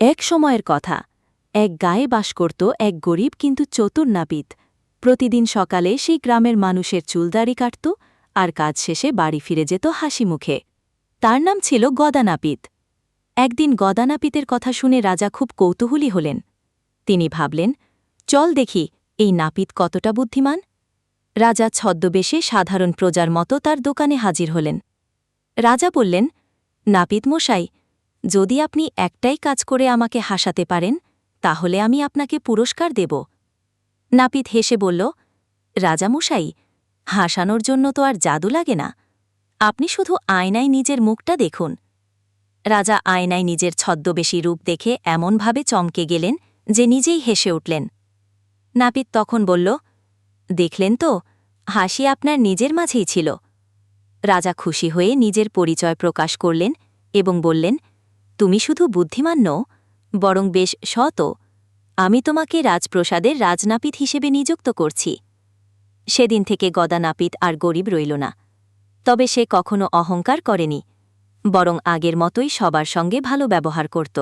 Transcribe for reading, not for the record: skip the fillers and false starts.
এক সময়ের কথা, এক গায়ে বাস করত এক গরিব কিন্তু চতুর নাপিত। প্রতিদিন সকালে সেই গ্রামের মানুষের চুলদাড়ি কাটত আর কাজ শেষে বাড়ি ফিরে যেত হাসি মুখে। তার নাম ছিল গদানাপিত। একদিন গদানাপিতের কথা শুনে রাজা খুব কৌতূহলী হলেন। তিনি ভাবলেন, চল দেখি এই নাপিত কতটা বুদ্ধিমান। রাজা ছদ্মবেশে সাধারণ প্রজার মতো তার দোকানে হাজির হলেন। রাজা বললেন, নাপিত মশাই, যদি আপনি একটাই কাজ করে আমাকে হাসাতে পারেন তাহলে আমি আপনাকে পুরস্কার দেব। নাপিত হেসে বলল, রাজামশাই, হাসানোর জন্য তো আর জাদু লাগে না, আপনি শুধু আয়নায় নিজের মুখটা দেখুন। রাজা আয়নায় নিজের ছদ্মবেশী রূপ দেখে এমনভাবে চমকে গেলেন যে নিজেই হেসে উঠলেন। নাপিত তখন বলল, দেখলেন তো, হাসি আপনার নিজের মাঝেই ছিল। রাজা খুশি হয়ে নিজের পরিচয় প্রকাশ করলেন এবং বললেন, তুমি শুধু বুদ্ধিমান নও, বরং বেশ সৎও। আমি তোমাকে রাজপ্রসাদের রাজনাপিত হিসেবে নিযুক্ত করছি। সেদিন থেকে গদানাপিত আর গরিব রইল না। তবে সে কখনো অহংকার করেনি, বরং আগের মতোই সবার সঙ্গে ভালো ব্যবহার করত।